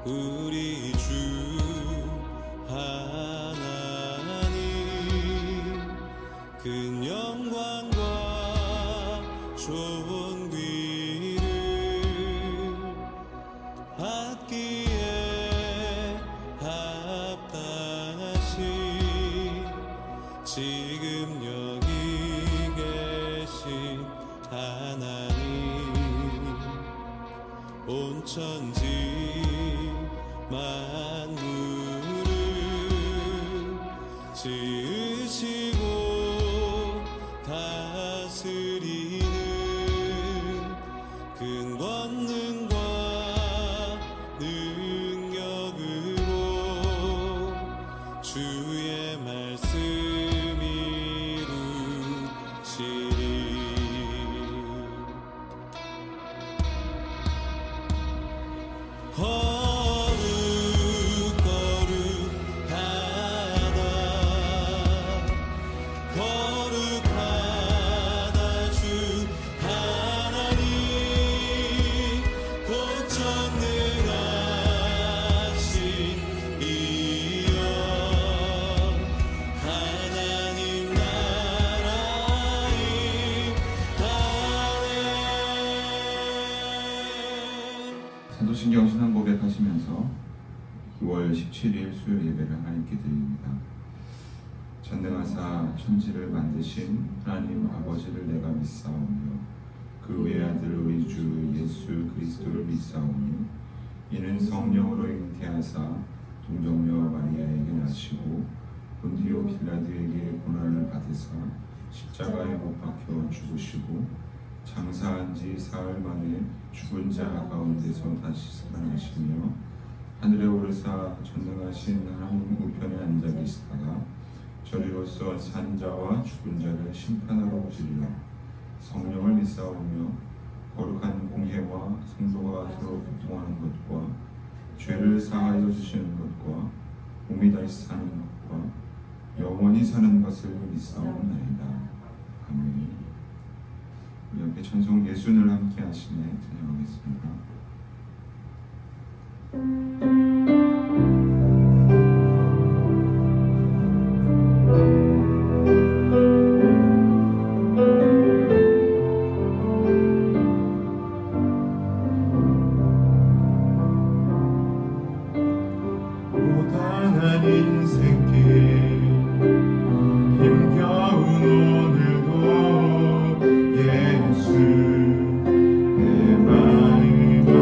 우리 주 하나님 큰 영광과 존귀를 받기에 합당하신 지금 여기 계신 하나님 온 천지 만물을 지으시고 다스리는 큰 권능과 능력으로 주의 말씀 이루시리. 거룩하다 주 하나님 곧 전능하신 이여 하나님 나라의 하네. 사도신경 신앙 고백하시면서 9월 17일 수요일 예배를 하나님께 드립니다. 전능하사 천지를 만드신 하나님 아버지를 내가 믿사오며 그 외아들 우리 주 예수 그리스도를 믿사오니 이는 성령으로 잉태하사 동정녀 마리아에게 나시고 본디오 빌라도에게 고난을 받으사 십자가에 못 박혀 죽으시고 장사한 지 사흘 만에 죽은 자 가운데서 다시 살아나시며 하늘에 오르사 전능하신 하나님 우편에 앉아 계시다가 저리로서 산 자와 죽은 자를 심판하러 오시리라. 성령을 믿사오며 거룩한 공회와 성도가 서로 교통하는 것과 죄를 사하여 주시는 것과 몸이 다시 사는 것과 영원히 사는 것을 믿사옵나이다. 아멘. 우리 함께 찬송 예순을 함께 하시네 찬양하겠습니다. 고단한 인생길 힘겨운 오늘도 예수 내 마음을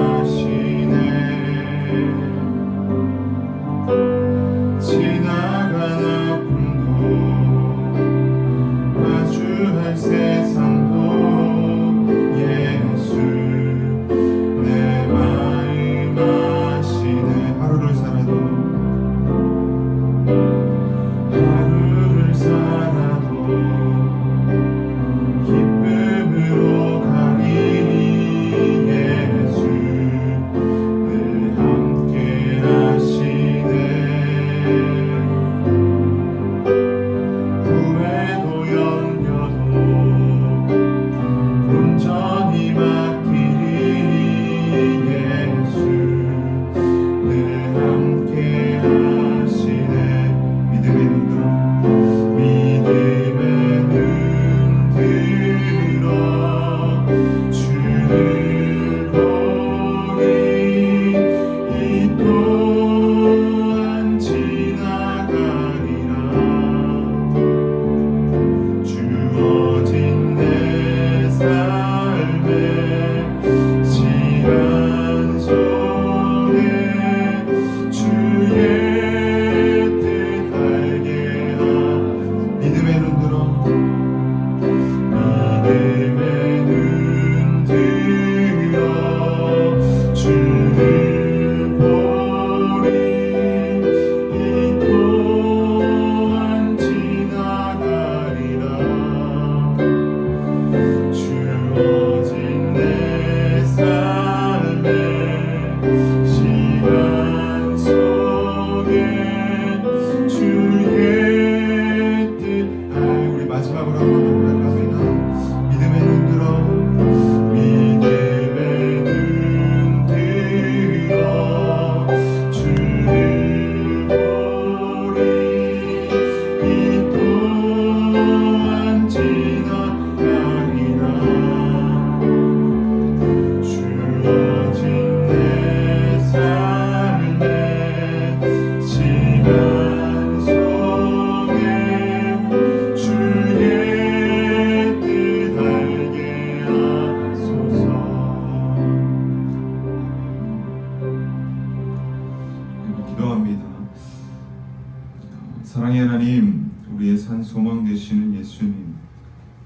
사랑의 하나님, 우리의 산 소망 되시는 예수님,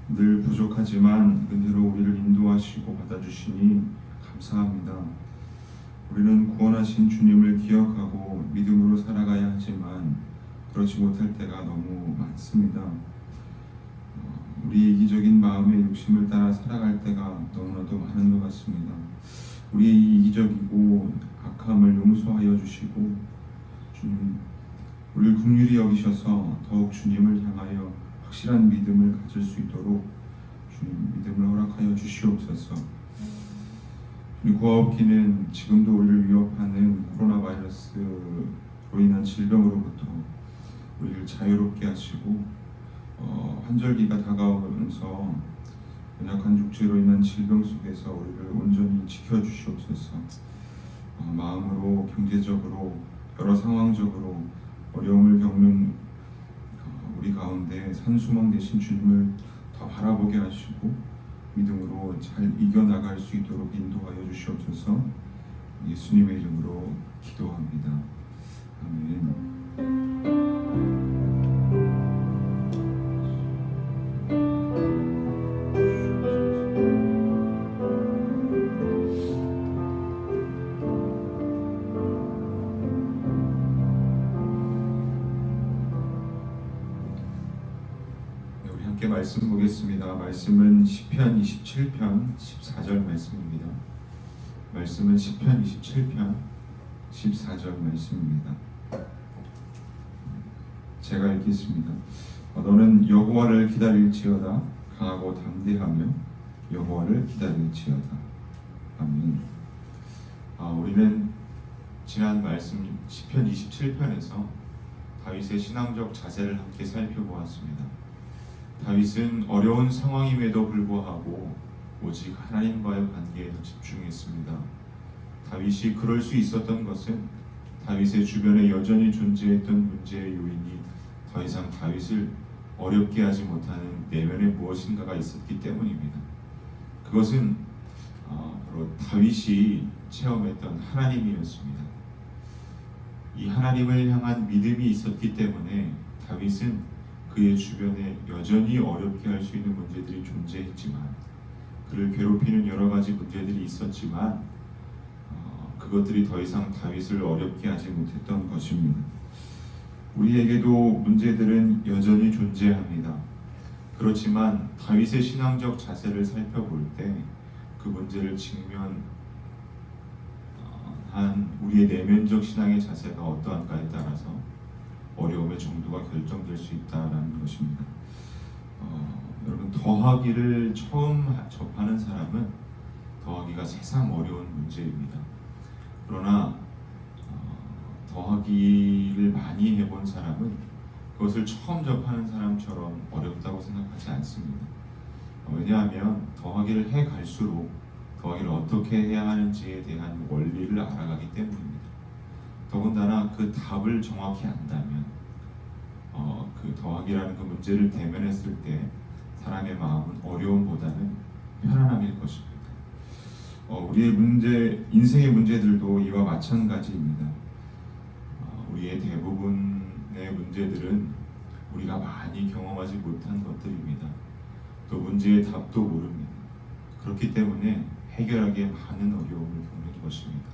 늘 부족하지만 은혜로 우리를 인도하시고 받아주시니 감사합니다. 우리는 구원하신 주님을 기억하고 믿음으로 살아가야 하지만 그렇지 못할 때가 너무 많습니다. 우리의 이기적인 마음의 욕심을 따라 살아갈 때가 너무나도 많은 것 같습니다. 우리의 이기적이고 악함을 용서하여 주시고 주님, 우리를 긍휼히 여기셔서 더욱 주님을 향하여 확실한 믿음을 가질 수 있도록 주님 믿음을 허락하여 주시옵소서. 주님, 구하옵기는 지금도 우리를 위협하는 코로나 바이러스로 인한 질병으로부터 우리를 자유롭게 하시고 환절기가 다가오면서 연약한 육체로 인한 질병 속에서 우리를 온전히 지켜주시옵소서. 마음으로, 경제적으로, 여러 상황적으로 어려움을 겪는 우리 가운데 산소망 되신 주님을 더 바라보게 하시고 믿음으로 잘 이겨나갈 수 있도록 인도하여 주시옵소서. 예수님의 이름으로 기도합니다. 아멘. 함께 말씀 보겠습니다. 말씀은 시편 27편 14절 말씀입니다. 말씀은 시편 27편 14절 말씀입니다. 제가 읽겠습니다. 너는 여호와를 기다릴지어다. 강하고 담대하며 여호와를 기다릴지어다. 아멘. 우리는 지난 말씀 시편 27편에서 다윗의 신앙적 자세를 함께 살펴보았습니다. 다윗은 어려운 상황임에도 불구하고 오직 하나님과의 관계에 더 집중했습니다. 다윗이 그럴 수 있었던 것은 다윗의 주변에 여전히 존재했던 문제의 요인이 더 이상 다윗을 어렵게 하지 못하는 내면에 무엇인가가 있었기 때문입니다. 그것은 바로 다윗이 체험했던 하나님이었습니다. 이 하나님을 향한 믿음이 있었기 때문에 다윗은 그의 주변에 여전히 어렵게 할 수 있는 문제들이 존재했지만, 그를 괴롭히는 여러 가지 문제들이 있었지만 그것들이 더 이상 다윗을 어렵게 하지 못했던 것입니다. 우리에게도 문제들은 여전히 존재합니다. 그렇지만 다윗의 신앙적 자세를 살펴볼 때 그 문제를 직면한 우리의 내면적 신앙의 자세가 어떠한가에 따라서 어려움의 정도가 결정될 수 있다는 것입니다. 여러분, 더하기를 처음 접하는 사람은 더하기가 세상 어려운 문제입니다. 그러나 더하기를 많이 해본 사람은 그것을 처음 접하는 사람처럼 어렵다고 생각하지 않습니다. 왜냐하면 더하기를 해갈수록 더하기를 어떻게 해야 하는지에 대한 원리를 알아가기 때문입니다. 더군다나 그 답을 정확히 안다면 그 더하기라는 그 문제를 대면했을 때 사람의 마음은 어려움보다는 편안함일 것입니다. 우리의 인생의 문제들도 이와 마찬가지입니다. 우리의 대부분의 문제들은 우리가 많이 경험하지 못한 것들입니다. 또 문제의 답도 모릅니다. 그렇기 때문에 해결하기에 많은 어려움을 겪는 것입니다.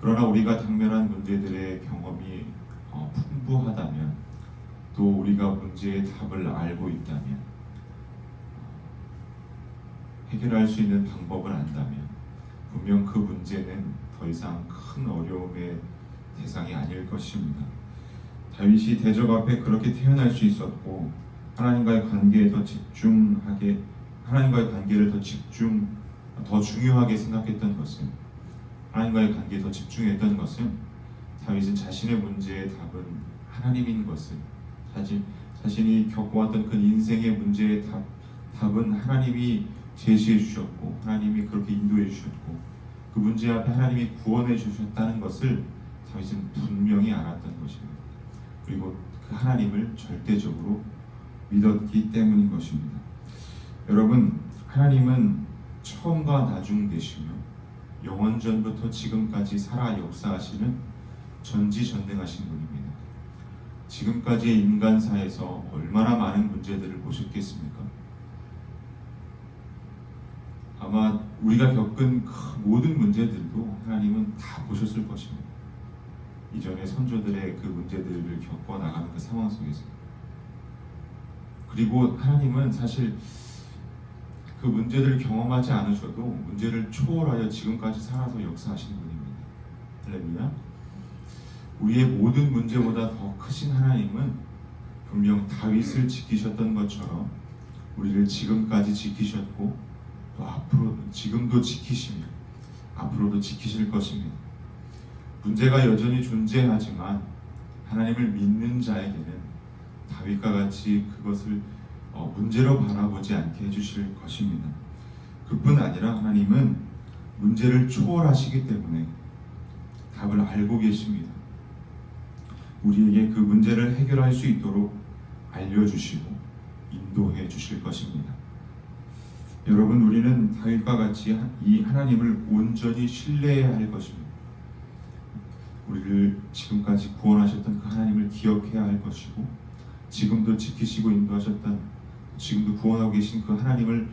그러나 우리가 당면한 문제들의 경험이 풍부하다면, 또 우리가 문제의 답을 알고 있다면, 해결할 수 있는 방법을 안다면 분명 그 문제는 더 이상 큰 어려움의 대상이 아닐 것입니다. 다윗이 대적 앞에 그렇게 태어날 수 있었고, 하나님과의 관계에 더 집중하게, 하나님과의 관계를 더 중요하게 생각했던 것은, 하나님과의 관계에 더 집중했던 것은, 다윗은 자신의 문제의 답은 하나님인 것을, 자신이 겪어왔던 그 인생의 문제의 답은 하나님이 제시해 주셨고, 하나님이 그렇게 인도해 주셨고, 그 문제 앞에 하나님이 구원해 주셨다는 것을 다윗은 분명히 알았던 것입니다. 그리고 그 하나님을 절대적으로 믿었기 때문인 것입니다. 여러분, 하나님은 처음과 나중 되시며 영원전부터 지금까지 살아 역사하시는 전지전능하신 분입니다. 지금까지의 인간사에서 얼마나 많은 문제들을 보셨겠습니까? 아마 우리가 겪은 그 모든 문제들도 하나님은 다 보셨을 것입니다. 이전에 선조들의 그 문제들을 겪어 나가는 그 상황 속에서. 그리고 하나님은 사실 그 문제들을 경험하지 않으셔도 문제를 초월하여 지금까지 살아서 역사하시는 분입니다. 할렐루야. 우리의 모든 문제보다 더 크신 하나님은 분명 다윗을 지키셨던 것처럼 우리를 지금까지 지키셨고 또 앞으로 지금도 지키시며 앞으로도 지키실 것입니다. 문제가 여전히 존재하지만 하나님을 믿는 자에게는 다윗과 같이 그것을 문제로 바라보지 않게 해주실 것입니다. 그뿐 아니라 하나님은 문제를 초월하시기 때문에 답을 알고 계십니다. 우리에게 그 문제를 해결할 수 있도록 알려주시고 인도해 주실 것입니다. 여러분, 우리는 다윗과 같이 이 하나님을 온전히 신뢰해야 할 것입니다. 우리를 지금까지 구원하셨던 그 하나님을 기억해야 할 것이고 지금도 지키시고 인도하셨던 지금도 구원하고 계신 그 하나님을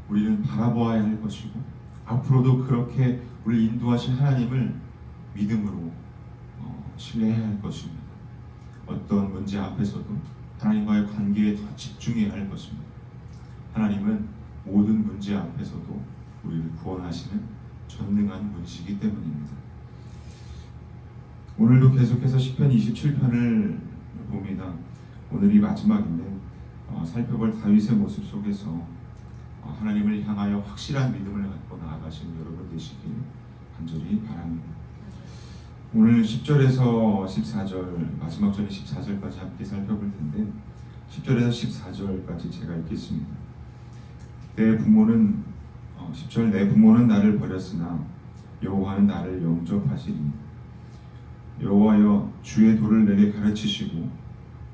우리는 바라보아야 할 것이고 앞으로도 그렇게 우리를 인도하신 하나님을 믿음으로 신뢰해야 할 것입니다. 어떤 문제 앞에서도 하나님과의 관계에 더 집중해야 할 것입니다. 하나님은 모든 문제 앞에서도 우리를 구원하시는 전능한 분이시기 때문입니다. 오늘도 계속해서 시편 27편을 봅니다. 오늘이 마지막인데 살펴볼 다윗의 모습 속에서 하나님을 향하여 확실한 믿음을 갖고 나아가시는 여러분 되시길 간절히 바랍니다. 오늘 10절에서 14절 마지막 절인 14절까지 함께 살펴볼 텐데 10절에서 14절까지 제가 읽겠습니다. 내 부모는 10절 내 부모는 나를 버렸으나 여호와는 나를 영접하시리니 여호와여 주의 도를 내게 가르치시고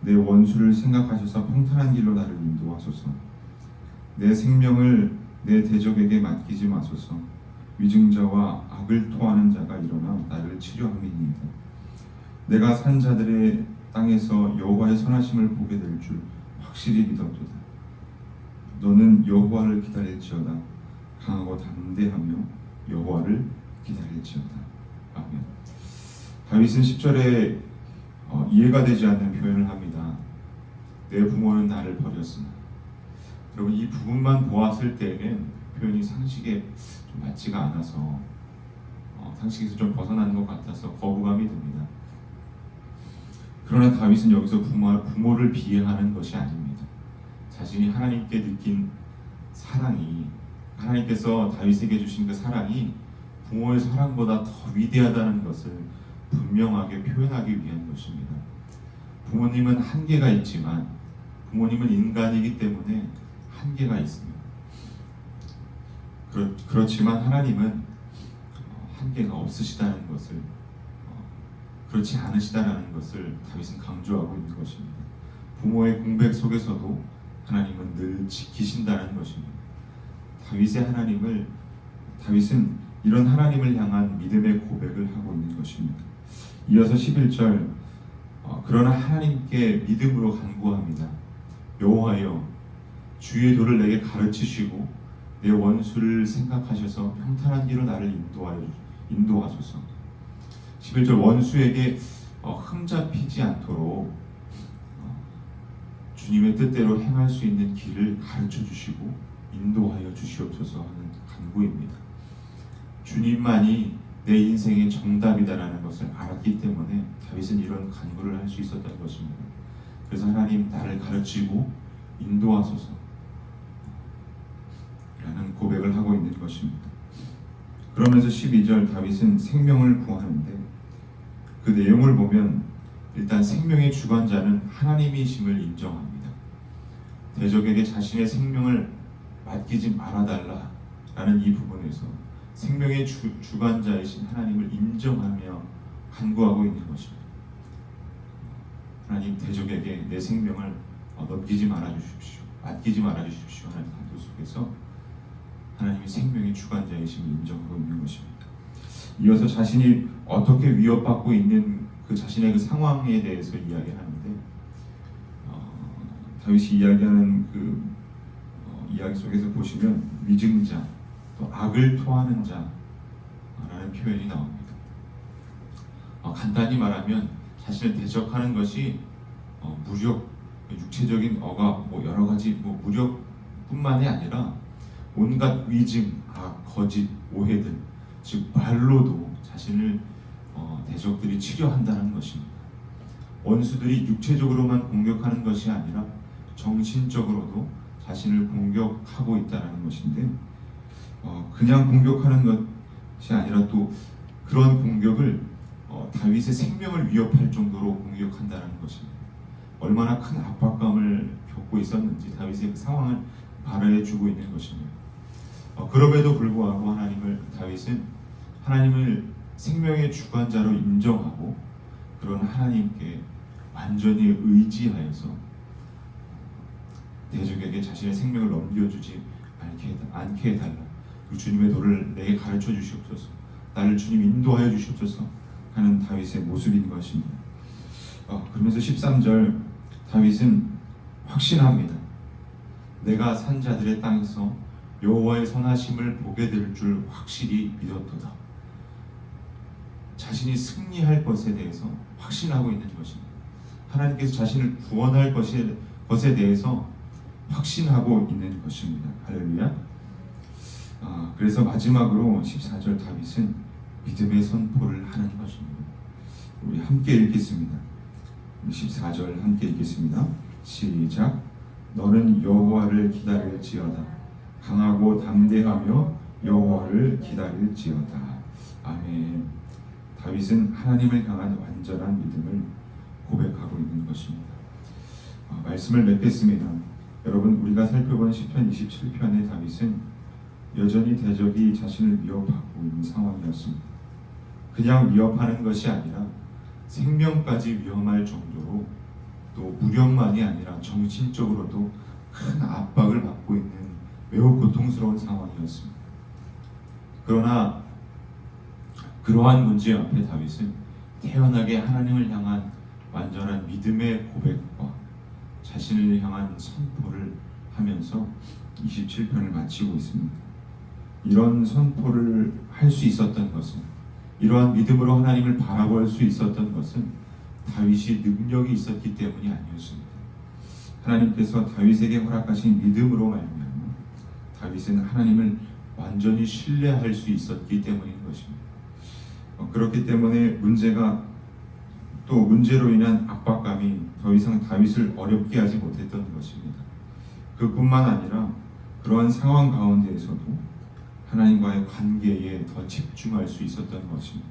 내 원수를 생각하셔서 평탄한 길로 나를 인도하소서. 내 생명을 내 대적에게 맡기지 마소서. 위증자와 악을 토하는 자가 일어나 나를 치료함이니이다. 내가 산 자들의 땅에서 여호와의 선하심을 보게 될 줄 확실히 믿었도다. 너는 여호와를 기다릴지어다. 강하고 담대하며 여호와를 기다릴지어다. 아멘. 다윗은 10절에 이해가 되지 않는 표현을 합니다. 내 부모는 나를 버렸으나. 여러분, 이 부분만 보았을 때는 표현이 상식에 좀 맞지가 않아서 상식에서 좀 벗어나는 것 같아서 거부감이 듭니다. 그러나 다윗은 여기서 부모를 비하하는 것이 아닙니다. 자신이 하나님께 느낀 사랑이, 하나님께서 다윗에게 주신 그 사랑이 부모의 사랑보다 더 위대하다는 것을 분명하게 표현하기 위한 것입니다. 부모님은 한계가 있지만 부모님은 인간이기 때문에 한계가 있습니다. 그렇지만 하나님은 한계가 없으시다는 것을 그렇지 않으시다라는 것을 다윗은 강조하고 있는 것입니다. 부모의 공백 속에서도 하나님은 늘 지키신다는 것입니다. 다윗은 이런 하나님을 향한 믿음의 고백을 하고 있는 것입니다. 이어서 11절 그러나 하나님께 믿음으로 간구합니다. 여호와여 주의 도를 내게 가르치시고 내 원수를 생각하셔서 평탄한 길로 나를 인도하소서. 11절 원수에게 흠잡히지 않도록 주님의 뜻대로 행할 수 있는 길을 가르쳐 주시고 인도하여 주시옵소서 하는 간구입니다. 주님만이 내 인생의 정답이다라는 것을 알았기 때문에 다윗은 이런 간구를 할 수 있었던 것입니다. 그래서 하나님 나를 가르치고 인도하소서 라는 고백을 하고 있는 것입니다. 그러면서 12절 다윗은 생명을 구하는데 그 내용을 보면 일단 생명의 주관자는 하나님이심을 인정합니다. 대적에게 자신의 생명을 맡기지 말아달라라는 이 부분에서 생명의 주관자이신 하나님을 인정하며 간구하고 있는 것입니다. 하나님, 대적에게 내 생명을 넘기지 말아주십시오. 맡기지 말아주십시오 하는 간구 속에서 하나님이 생명의 주관자이심을 인정하고 있는 것입니다. 이어서 자신이 어떻게 위협받고 있는 그 그 자신의 그 상황에 대해서 이야기하는데 다윗이 이야기하는 그 이야기 속에서 보시면 위증자, 또 악을 토하는 자라는 표현이 나옵니다. 간단히 말하면 자신을 대적하는 것이 무력, 육체적인 억압, 여러 가지 무력뿐만이 아니라 온갖 위증, 악, 거짓, 오해들, 즉 말로도 자신을 대적들이 치려한다는 것입니다. 원수들이 육체적으로만 공격하는 것이 아니라 정신적으로도 자신을 공격하고 있다는 것인데 그냥 공격하는 것이 아니라 또 그런 공격을 다윗의 생명을 위협할 정도로 공격한다는 것입니다. 얼마나 큰 압박감을 겪고 있었는지 다윗의 그 상황을 발휘해주고 있는 것입니다. 그럼에도 불구하고 다윗은 하나님을 생명의 주관자로 인정하고 그런 하나님께 완전히 의지하여서 대적에게 자신의 생명을 넘겨주지 않게 해달라. 그 주님의 도를 내게 가르쳐 주시옵소서. 나를 주님 인도하여 주시옵소서 하는 다윗의 모습인 것입니다. 그러면서 13절 다윗은 확신합니다. 내가 산 자들의 땅에서 여호와의 선하심을 보게 될 줄 확실히 믿었도다. 자신이 승리할 것에 대해서 확신하고 있는 것입니다. 하나님께서 자신을 구원할 것에 대해서 확신하고 있는 것입니다. 할렐루야. 그래서 마지막으로 14절 다윗은 믿음의 선포를 하는 것입니다. 우리 함께 읽겠습니다. 14절 함께 읽겠습니다. 시작. 너는 여호와를 기다릴지어다. 강하고 담대하며 여호와를 기다릴지어다. 아멘. 다윗은 하나님을 향한 완전한 믿음을 고백하고 있는 것입니다. 말씀을 맺겠습니다. 여러분, 우리가 살펴본 시편 27편의 다윗은 여전히 대적이 자신을 위협하고 있는 상황이었습니다. 그냥 위협하는 것이 아니라 생명까지 위험할 정도로 또 무력만이 아니라 정신적으로도 큰 압박을 받고 있는 매우 고통스러운 상황이었습니다. 그러나 그러한 문제 앞에 다윗은 태연하게 하나님을 향한 완전한 믿음의 고백과 자신을 향한 선포를 하면서 27편을 마치고 있습니다. 이런 선포를 할 수 있었던 것은, 이러한 믿음으로 하나님을 바라볼 수 있었던 것은 다윗이 능력이 있었기 때문이 아니었습니다. 하나님께서 다윗에게 허락하신 믿음으로 말미암아 다윗은 하나님을 완전히 신뢰할 수 있었기 때문인 것입니다. 그렇기 때문에 문제로 인한 압박감이 더 이상 다윗을 어렵게 하지 못했던 것입니다. 그뿐만 아니라 그러한 상황 가운데에서도 하나님과의 관계에 더 집중할 수 있었던 것입니다.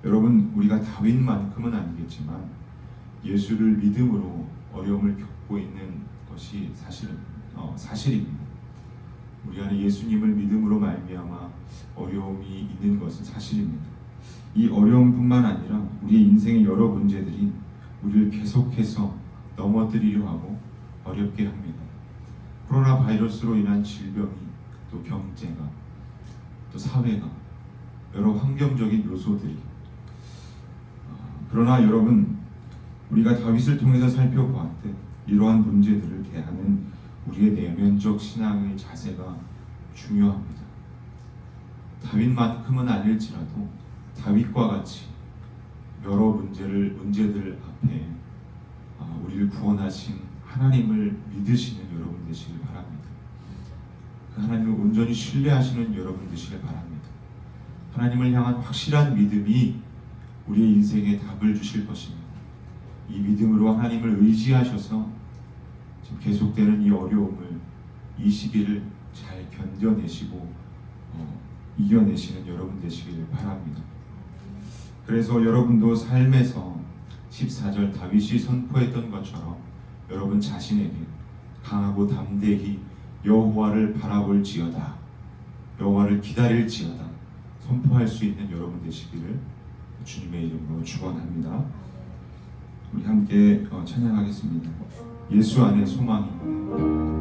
여러분, 우리가 다윗만큼은 아니겠지만 예수를 믿음으로 어려움을 겪고 있는 것이 사실입니다. 우리 안에 예수님을 믿음으로 말미암아 어려움이 있는 것은 사실입니다. 이 어려움뿐만 아니라 우리의 인생의 여러 문제들이 우리를 계속해서 넘어뜨리려 하고 어렵게 합니다. 코로나 바이러스로 인한 질병이, 또 경제가, 또 사회가, 여러 환경적인 요소들이, 그러나 여러분, 우리가 다윗을 통해서 살펴보았듯 이러한 문제들을 대하는 우리의 내면적 신앙의 자세가 중요합니다. 다윗만큼은 아닐지라도 다윗과 같이 여러 문제들 앞에 우리를 구원하신 하나님을 믿으시는 여러분 되시길 바랍니다. 그 하나님을 온전히 신뢰하시는 여러분 되시길 바랍니다. 하나님을 향한 확실한 믿음이 우리의 인생에 답을 주실 것입니다. 이 믿음으로 하나님을 의지하셔서 지금 계속되는 이 어려움을, 이 시기를 잘 견뎌내시고 이겨내시는 여러분 되시길 바랍니다. 그래서 여러분도 삶에서 14절 다윗이 선포했던 것처럼 여러분 자신에게 강하고 담대히 여호와를 바라볼지어다, 여호와를 기다릴지어다 선포할 수 있는 여러분 되시기를 주님의 이름으로 축원합니다. 우리 함께 찬양하겠습니다. 예수 안에 소망이 있네.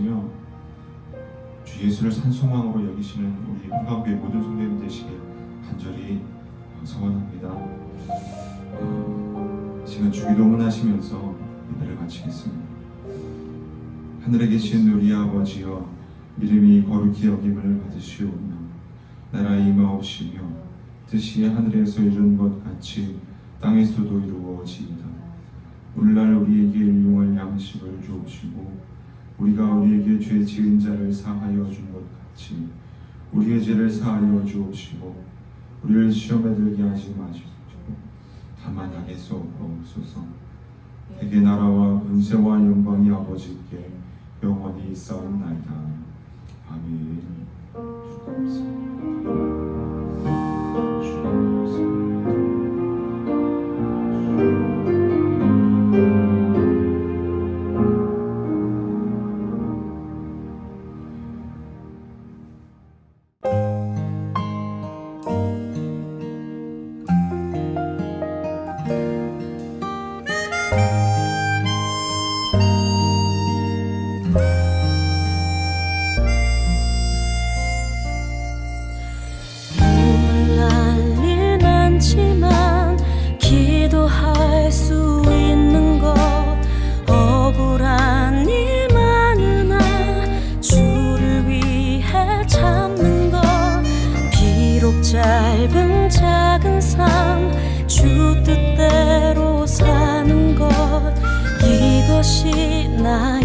기도하시며 주 예수를 산소망으로 여기시는 우리 한강교회 모든 성도님 되시길 간절히 소원합니다. 시간 주기도문 하시면서 예배를 마치겠습니다. 하늘에 계신 우리 아버지여, 이름이 거룩히 여김을 받으시오며 나라 임하옵시며 뜻이 하늘에서 이룬 것 같이 땅에서도 이루어지이다. 오늘날 우리에게 일용할 양식을 주옵시고 우리가 우리에게 죄 지은 자를 사하여 준 것 같이 우리의 죄를 사하여 주옵시고 우리를 시험에 들게 하지 마시고 다만 악에서 없소서. 대개 나라와 권세와 영광이 아버지께 영원히 있사옵나이다. 아멘. 주님 감사합니다. 주님 감사합니다. 눈물 날 일 많지만 기도할 수 있는 것, 억울한 일 많으나 주를 위해 참는 것, 비록 짧은 작은 삶 주 뜻대로 사는 것, 이것이 나